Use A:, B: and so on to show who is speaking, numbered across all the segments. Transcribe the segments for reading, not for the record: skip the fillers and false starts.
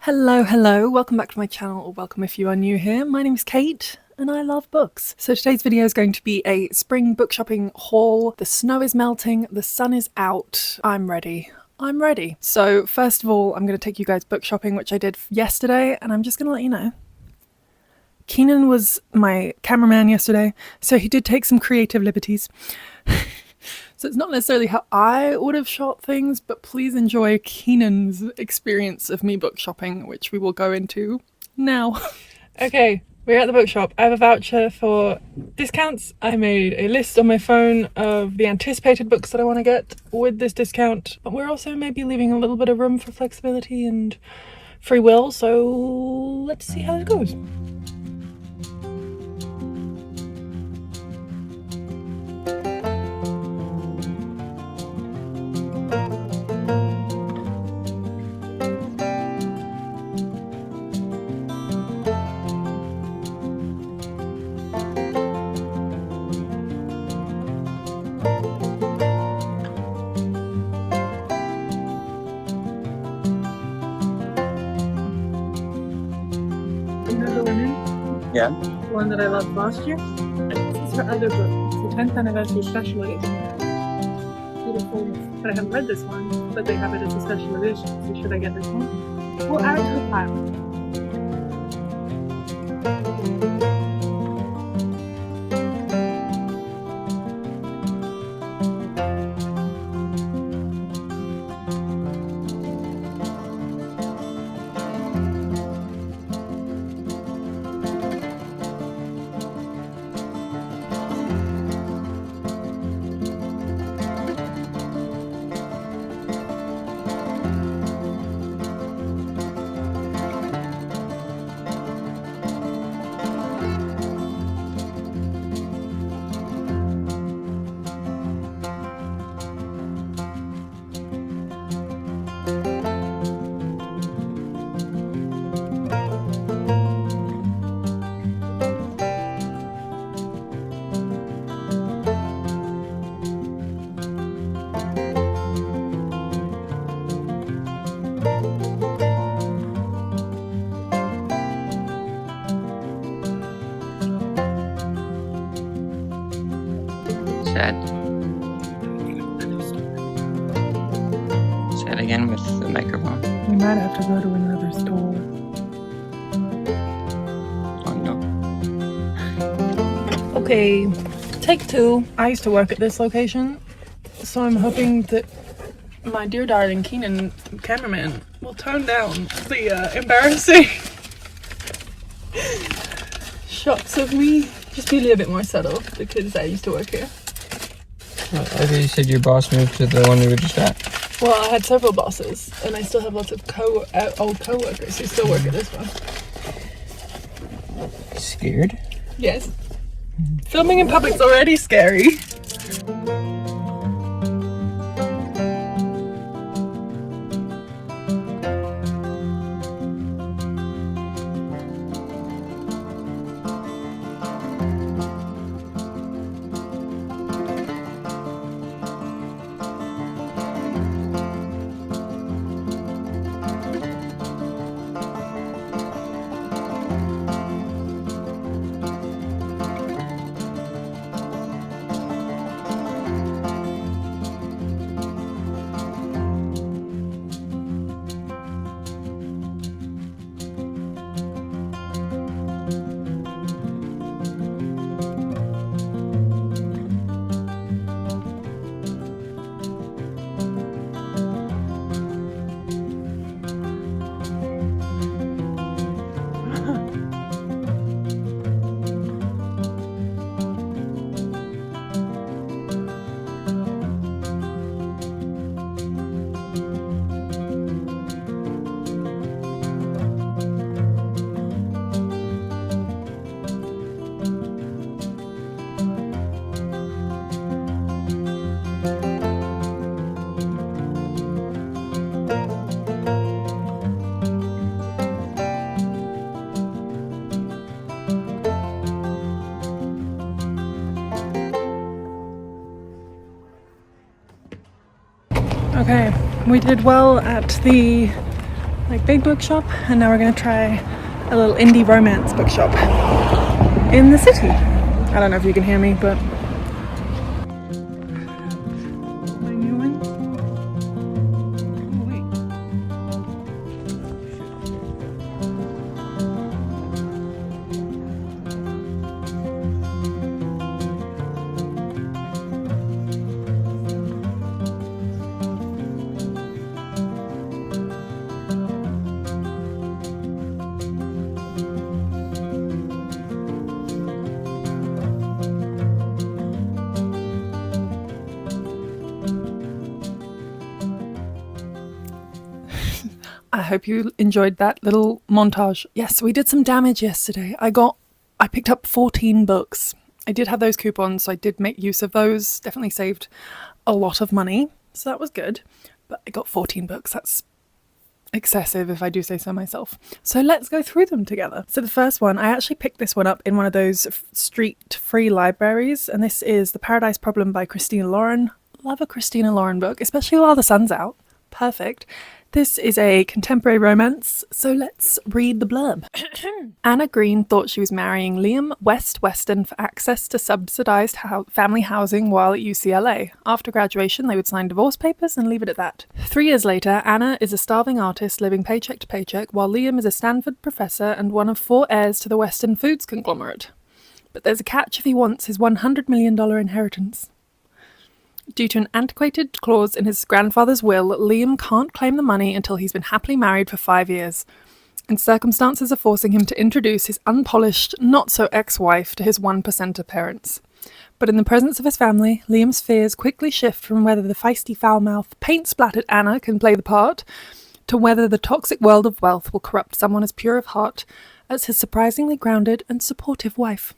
A: Hello, welcome back to my channel, or welcome if you are new here. My name is Kate and I love books. So today's video is going to be a spring book shopping haul. The snow is melting, the sun is out. I'm ready. So first of all, I'm going to take you guys book shopping, which I did yesterday, and I'm just going to let you know. Keenan was my cameraman yesterday, so he did take some creative liberties. So it's not necessarily how I would have shot things, but please enjoy Keenan's experience of me book shopping, which we will go into now. Okay, we're at the bookshop. I have a voucher for discounts. I made a list on my phone of the anticipated books that I want to get with this discount, but we're also maybe leaving a little bit of room for flexibility and free will, so let's see how it goes.
B: Yeah.
A: The one that I loved last year. This is her other book. It's the 10th anniversary special edition. Beautiful. But I haven't read this one, but they have it as a special edition, so should I get this one? We'll add it to the pile.
B: Sad. Say it again with the microphone.
A: We might have to go to another store.
B: Oh no.
A: Okay, take two. I used to work at this location, so I'm hoping that my dear darling Keenan, cameraman, will tone down the embarrassing shots of me. Just be a little bit more subtle, because I used to work here.
B: I thought you said your boss moved to the one we were just at.
A: Well, I had several bosses, and I still have lots of old co-workers who still work at this one.
B: Scared?
A: Yes. Filming in public's already scary. Okay, we did well at the like big bookshop, and now we're going to try a little indie romance bookshop in the city. I don't know if you can hear me, but I hope you enjoyed that little montage. Yes, we did some damage yesterday. I picked up 14 books. I did have those coupons, so I did make use of those. Definitely saved a lot of money, so that was good. But I got 14 books. That's excessive if I do say so myself. So let's go through them together. So the first one, I actually picked this one up in one of those street free libraries, and this is The Paradise Problem by Christina Lauren. Love a Christina Lauren book, especially while the sun's out. Perfect. This is a contemporary romance, so let's read the blurb. Anna Green thought she was marrying Liam Weston for access to subsidised family housing while at UCLA. After graduation, they would sign divorce papers and leave it at that. 3 years later, Anna is a starving artist living paycheck to paycheck, while Liam is a Stanford professor and one of 4 heirs to the Western Foods conglomerate. But there's a catch if he wants his $100 million inheritance. Due to an antiquated clause in his grandfather's will, Liam can't claim the money until he's been happily married for 5 years, and circumstances are forcing him to introduce his unpolished, not-so-ex-wife to his 1%er parents. But in the presence of his family, Liam's fears quickly shift from whether the feisty foul-mouthed, paint-splattered Anna can play the part, to whether the toxic world of wealth will corrupt someone as pure of heart as his surprisingly grounded and supportive wife.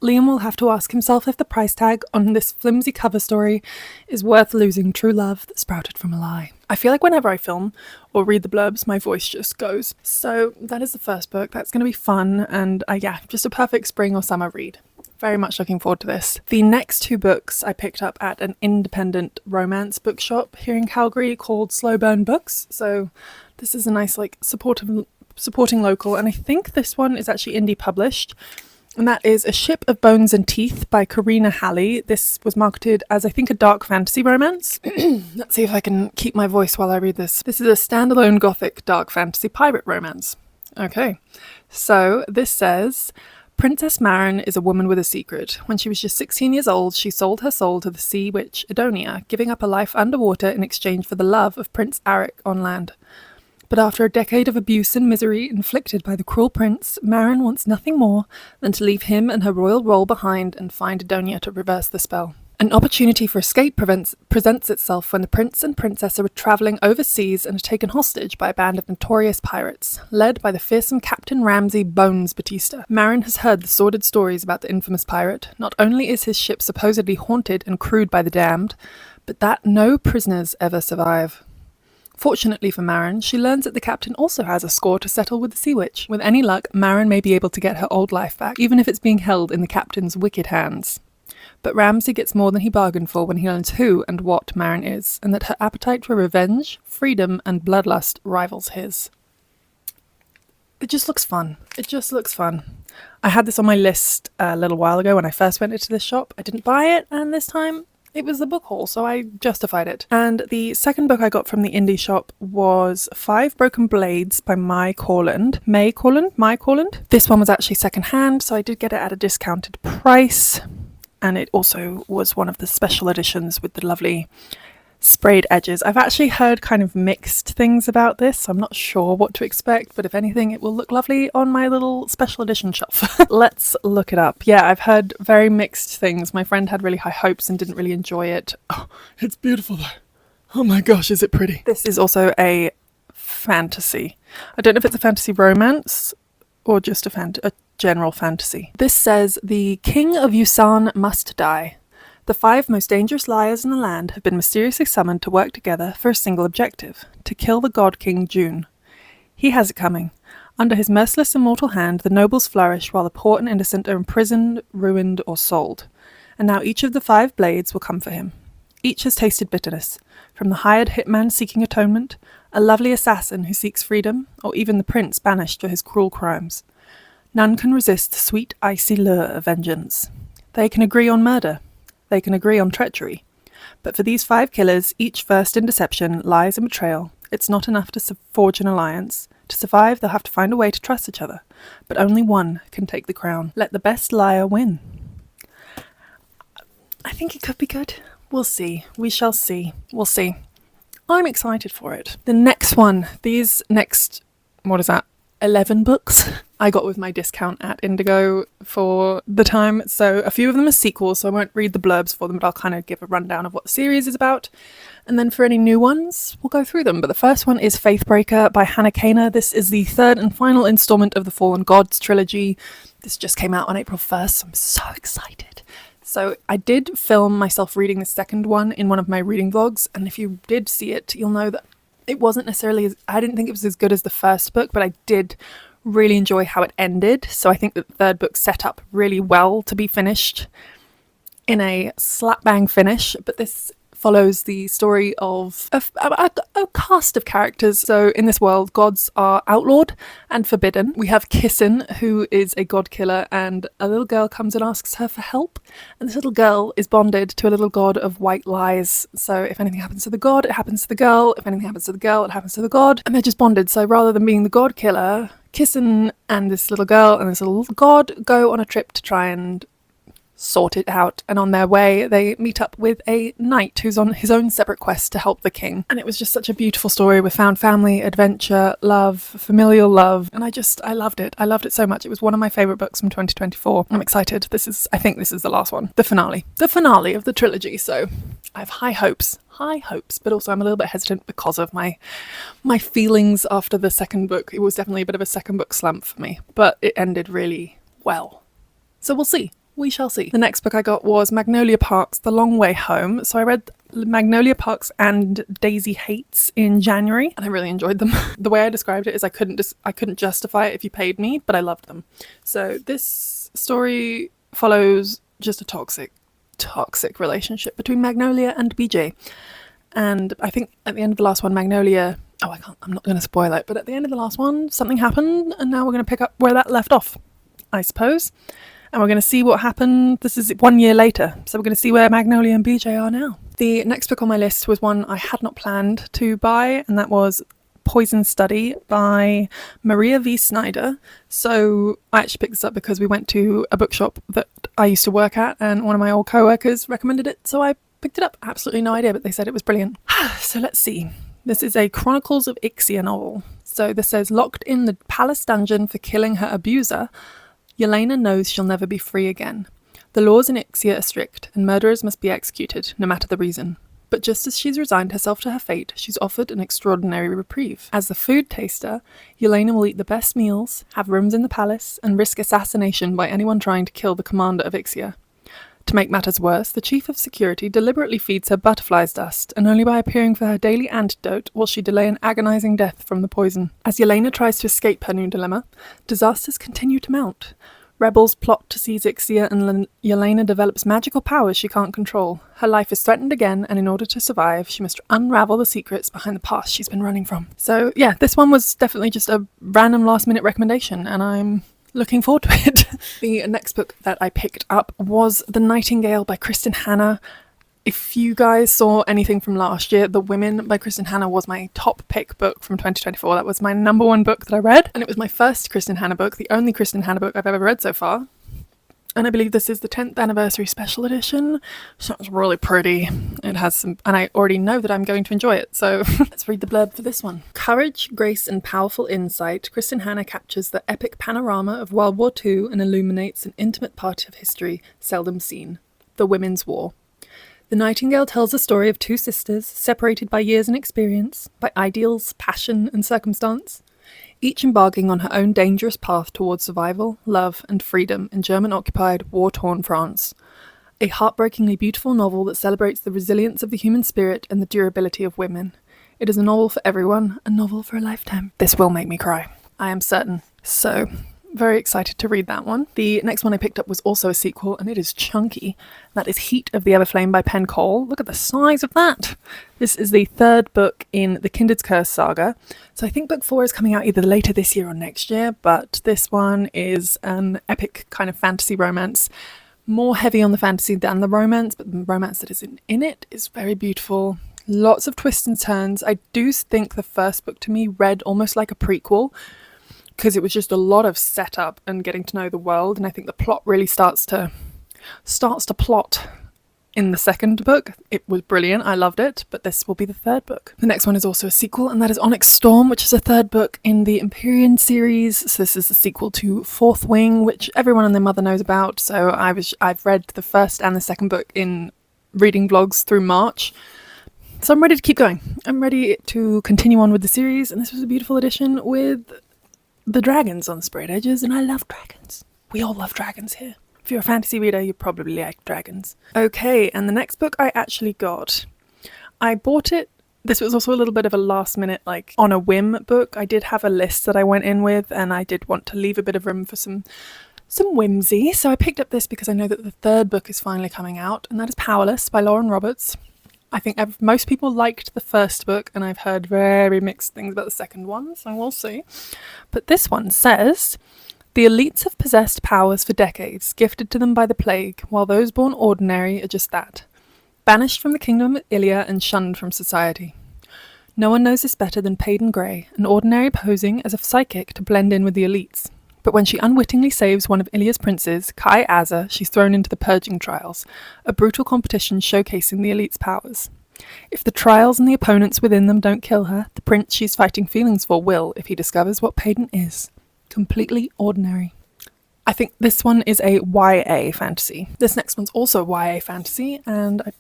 A: Liam will have to ask himself if the price tag on this flimsy cover story is worth losing true love that sprouted from a lie. I feel like whenever I film or read the blurbs, my voice just goes. So that is the first book. That's going to be fun and just a perfect spring or summer read. Very much looking forward to this. The next 2 books I picked up at an independent romance bookshop here in Calgary called Slow Burn Books. So this is a nice supporting local, and I think this one is actually indie published. And that is A Ship of Bones and Teeth by Karina Halley. This was marketed as, I think, a dark fantasy romance. Let's see if I can keep my voice while I read this. This is a standalone gothic dark fantasy pirate romance. Okay, so this says, Princess Maren is a woman with a secret. When she was just 16 years old, she sold her soul to the sea witch Adonia, giving up a life underwater in exchange for the love of Prince Arik on land. But after a decade of abuse and misery inflicted by the cruel prince, Maren wants nothing more than to leave him and her royal role behind and find Adonia to reverse the spell. An opportunity for escape presents itself when the prince and princess are travelling overseas and are taken hostage by a band of notorious pirates, led by the fearsome Captain Ramsay Bones Batista. Maren has heard the sordid stories about the infamous pirate. Not only is his ship supposedly haunted and crewed by the damned, but that no prisoners ever survive. Fortunately for Maren, she learns that the captain also has a score to settle with the sea witch. With any luck, Maren may be able to get her old life back, even if it's being held in the captain's wicked hands. But Ramsay gets more than he bargained for when he learns who and what Maren is, and that her appetite for revenge, freedom, and bloodlust rivals his. It just looks fun. I had this on my list a little while ago when I first went into this shop. I didn't buy it, and this time it was the book haul, so I justified it. And the second book I got from the indie shop was 5 Broken Blades by Mai Corland. This one was actually secondhand, so I did get it at a discounted price. And it also was one of the special editions with the lovely sprayed edges. I've actually heard kind of mixed things about this, so I'm not sure what to expect, but if anything, it will look lovely on my little special edition shelf. Let's look it up. Yeah, I've heard very mixed things. My friend had really high hopes and didn't really enjoy it. Oh, it's beautiful though. Oh my gosh, is it pretty? This is also a fantasy. I don't know if it's a fantasy romance or just a general fantasy. This says, the King of Yusan must die. The 5 most dangerous liars in the land have been mysteriously summoned to work together for a single objective, to kill the god king June. He has it coming. Under his merciless and mortal hand, the nobles flourish while the poor and innocent are imprisoned, ruined, or sold. And now each of the 5 blades will come for him. Each has tasted bitterness, from the hired hitman seeking atonement, a lovely assassin who seeks freedom, or even the prince banished for his cruel crimes. None can resist the sweet, icy lure of vengeance. They can agree on murder. They can agree on treachery. But for these 5 killers, each versed in deception, lies and betrayal, it's not enough to forge an alliance. To survive, they'll have to find a way to trust each other. But only one can take the crown. Let the best liar win. I think it could be good. We'll see. We shall see. We'll see. I'm excited for it. The next one, these next, 11 books I got with my discount at Indigo for the time. So a few of them are sequels, so I won't read the blurbs for them, but I'll kind of give a rundown of what the series is about. And then for any new ones, we'll go through them. But the first one is Faithbreaker by Hannah Keenan. This is the 3rd and final installment of the Fallen Gods trilogy. This just came out on April 1st, so I'm so excited. So I did film myself reading the second one in one of my reading vlogs, and if you did see it, you'll know that it wasn't necessarily I didn't think it was as good as the first book, but I did really enjoy how it ended. So I think that the third book set up really well to be finished in a slap bang finish, but this follows the story of a cast of characters. So in this world, gods are outlawed and forbidden. We have Kissin, who is a god killer, and a little girl comes and asks her for help. And this little girl is bonded to a little god of white lies. So if anything happens to the god, it happens to the girl. If anything happens to the girl, it happens to the god. And they're just bonded. So rather than being the god killer, Kissin and this little girl and this little god go on a trip to try and sort it out, and on their way they meet up with a knight who's on his own separate quest to help the king. And it was just such a beautiful story with found family, adventure, love, familial love, and I loved it so much. It was one of my favourite books from 2024. I'm excited. I think this is the last one, the finale of the trilogy, so I have high hopes, but also I'm a little bit hesitant because of my feelings after the second book. It was definitely a bit of a second book slump for me, but it ended really well, so we'll see. We shall see. The next book I got was Magnolia Park's The Long Way Home. So I read Magnolia Parks and Daisy Hates in January, and I really enjoyed them. The way I described it is I couldn't justify it if you paid me, but I loved them. So this story follows just a toxic relationship between Magnolia and BJ. And I think at the end of the last one, Magnolia, I'm not going to spoil it, but at the end of the last one, something happened, and now we're going to pick up where that left off, I suppose. And we're going to see what happened. This is 1 year later, so we're going to see where Magnolia and BJ are now. The next book on my list was one I had not planned to buy, and that was Poison Study by Maria V. Snyder. So I actually picked this up because we went to a bookshop that I used to work at, and one of my old co-workers recommended it, so I picked it up. Absolutely no idea, but they said it was brilliant. So let's see. This is a Chronicles of Ixia novel. So this says, locked in the palace dungeon for killing her abuser, Yelena knows she'll never be free again. The laws in Ixia are strict, and murderers must be executed, no matter the reason. But just as she's resigned herself to her fate, she's offered an extraordinary reprieve. As the food taster, Yelena will eat the best meals, have rooms in the palace, and risk assassination by anyone trying to kill the commander of Ixia. To make matters worse, the chief of security deliberately feeds her butterfly's dust, and only by appearing for her daily antidote will she delay an agonizing death from the poison. As Yelena tries to escape her new dilemma, disasters continue to mount. Rebels plot to seize Ixia, and Yelena develops magical powers she can't control. Her life is threatened again, and in order to survive, she must unravel the secrets behind the past she's been running from. So yeah, this one was definitely just a random last-minute recommendation, and I'm looking forward to it. The next book that I picked up was The Nightingale by Kristin Hannah. If you guys saw anything from last year, The Women by Kristin Hannah was my top pick book from 2024. That was my number one book that I read, and it was my first Kristin Hannah book, the only Kristin Hannah book I've ever read so far. And I believe this is the 10th anniversary special edition, so it's really pretty. It has some, and I already know that I'm going to enjoy it, so let's read the blurb for this one. Courage, grace, and powerful insight, Kristin Hannah captures the epic panorama of World War II and illuminates an intimate part of history seldom seen, the Women's War. The Nightingale tells the story of two sisters separated by years and experience, by ideals, passion, and circumstance, each embarking on her own dangerous path towards survival, love, and freedom in German-occupied, war-torn France. A heartbreakingly beautiful novel that celebrates the resilience of the human spirit and the durability of women. It is a novel for everyone, a novel for a lifetime. This will make me cry, I am certain. So, very excited to read that one. The next one I picked up was also a sequel, and it is chunky. That is Heat of the Everflame by Penn Cole. Look at the size of that. This is the third book in the Kindreds saga. So I think book 4 is coming out either later this year or next year, but this one is an epic kind of fantasy romance. More heavy on the fantasy than the romance, but the romance that is in it is very beautiful. Lots of twists and turns. I do think the first book to me read almost like a prequel, because it was just a lot of setup and getting to know the world, and I think the plot really starts to plot in the second book. It was brilliant, I loved it, but this will be the third book. The next one is also a sequel, and that is Onyx Storm, which is a third book in the Empyrean series. So this is the sequel to Fourth Wing, which everyone and their mother knows about. So I've read the first and the second book in reading vlogs through March. So I'm ready to keep going. I'm ready to continue on with the series, and this was a beautiful edition with the dragons on the sprayed edges, and I love dragons. We all love dragons here. If you're a fantasy reader, you probably like dragons. Okay, and the next book I actually got. I bought it. This was also a little bit of a last minute, like on a whim book. I did have a list that I went in with, and I did want to leave a bit of room for some whimsy. So I picked up this because I know that the third book is finally coming out, and that is Powerless by Lauren Roberts. I think most people liked the first book, and I've heard very mixed things about the second one, so we'll see. But this one says, the elites have possessed powers for decades, gifted to them by the plague, while those born ordinary are just that. Banished from the kingdom of Ilia and shunned from society. No one knows this better than Payden Grey, an ordinary posing as a psychic to blend in with the elites. But when she unwittingly saves one of Ilia's princes, Kai Azza, she's thrown into the Purging Trials, a brutal competition showcasing the elite's powers. If the trials and the opponents within them don't kill her, the prince she's fighting feelings for will if he discovers what Payden is. Completely ordinary. I think this one is a YA fantasy. This next one's also YA fantasy, and I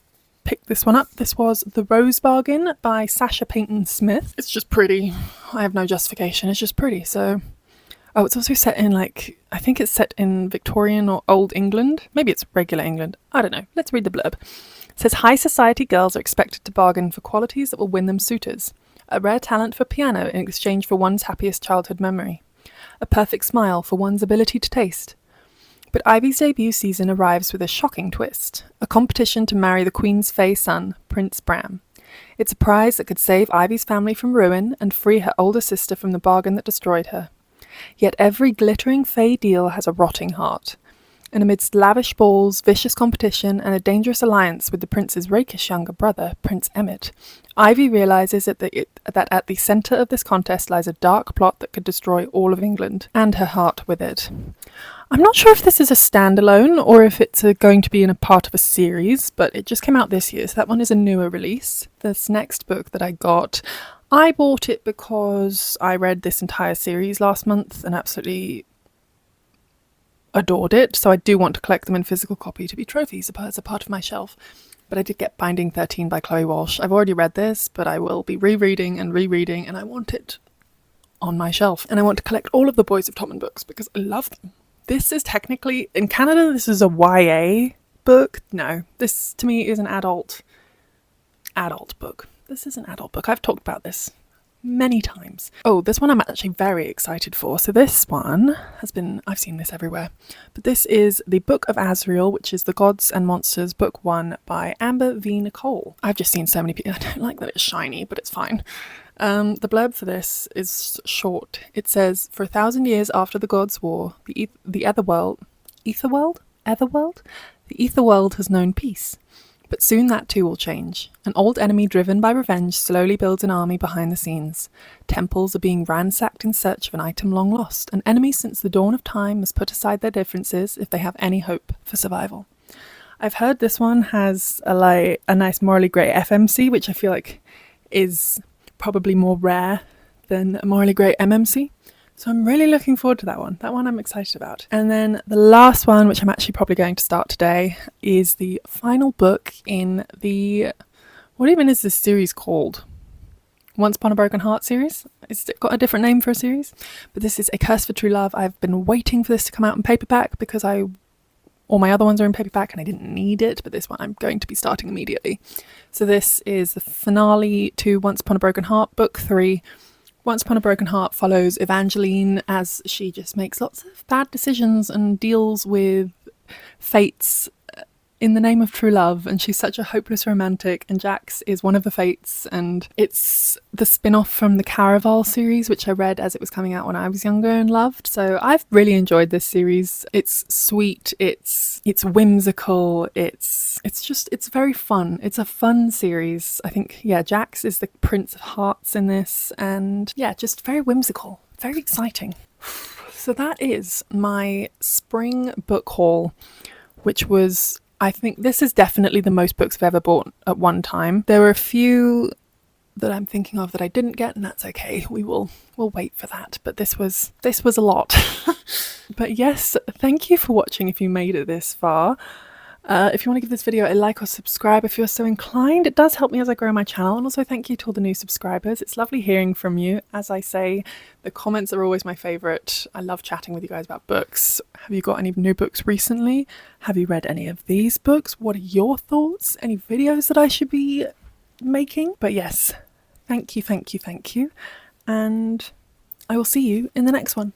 A: picked this one up. This was The Rose Bargain by Sasha Payton Smith. It's just pretty. I have no justification. It's just pretty, so... Oh, it's also set in, I think it's set in Victorian or Old England. Maybe it's regular England. I don't know. Let's read the blurb. It says, high society girls are expected to bargain for qualities that will win them suitors. A rare talent for piano in exchange for one's happiest childhood memory. A perfect smile for one's ability to taste. But Ivy's debut season arrives with a shocking twist. A competition to marry the Queen's Fey son, Prince Bram. It's a prize that could save Ivy's family from ruin and free her older sister from the bargain that destroyed her. Yet every glittering Fey deal has a rotting heart. And amidst lavish balls, vicious competition, and a dangerous alliance with the prince's rakish younger brother, Prince Emmett, Ivy realises that at the centre of this contest lies a dark plot that could destroy all of England, and her heart with it. I'm not sure if this is a standalone or if it's going to be in a part of a series, but it just came out this year, so that one is a newer release. This next book that I got, I bought it because I read this entire series last month and absolutely adored it, so I do want to collect them in physical copy to be trophies as a part of my shelf. But I did get Binding 13 by Chloe Walsh. I've already read this, but I will be rereading, and I want it on my shelf. And I want to collect all of the Boys of Tommen books because I love them. This is technically, in Canada, this is a YA book. No, this to me is an adult book. This is an adult book. I've talked about this many times. Oh, this one I'm actually very excited for. So this one I've seen this everywhere. But this is the Book of Azrael, which is the Gods and Monsters Book 1 by Amber V. Nicole. I've just seen so many people. I don't like that it's shiny, but it's fine. The blurb for this is short. It says, for 1,000 years after the gods' war, the Etherworld has known peace. But soon that too will change. An old enemy driven by revenge slowly builds an army behind the scenes. Temples are being ransacked in search of an item long lost, and enemies since the dawn of time must put aside their differences if they have any hope for survival. I've heard this one has a nice morally grey FMC, which I feel like is probably more rare than a morally grey MMC. So I'm really looking forward to that one. That one I'm excited about. And then the last one, which I'm actually probably going to start today, is the final book in the... What even is this series called? Once Upon a Broken Heart series? It's got a different name for a series. But this is A Curse for True Love. I've been waiting for this to come out in paperback because all my other ones are in paperback and I didn't need it. But this one I'm going to be starting immediately. So this is the finale to Once Upon a Broken Heart, book 3. Once Upon a Broken Heart follows Evangeline as she just makes lots of bad decisions and deals with fates in the name of true love, and she's such a hopeless romantic, and Jax is one of the fates, and it's the spin-off from the Caraval series, which I read as it was coming out when I was younger and loved. So I've really enjoyed this series. It's sweet, it's whimsical, it's very fun. It's a fun series. I think, yeah, Jax is the Prince of Hearts in this, and yeah, just very whimsical, very exciting. So that is my spring book haul, which was, I think this is definitely the most books I've ever bought at one time. There were a few that I'm thinking of that I didn't get, and that's okay. We'll wait for that. But this was a lot. But yes, thank you for watching if you made it this far. If you want to give this video a like or subscribe if you're so inclined, it does help me as I grow my channel. And also thank you to all the new subscribers. It's lovely hearing from you. As I say, the comments are always my favourite. I love chatting with you guys about books. Have you got any new books recently? Have you read any of these books? What are your thoughts? Any videos that I should be making? But yes, thank you. And I will see you in the next one.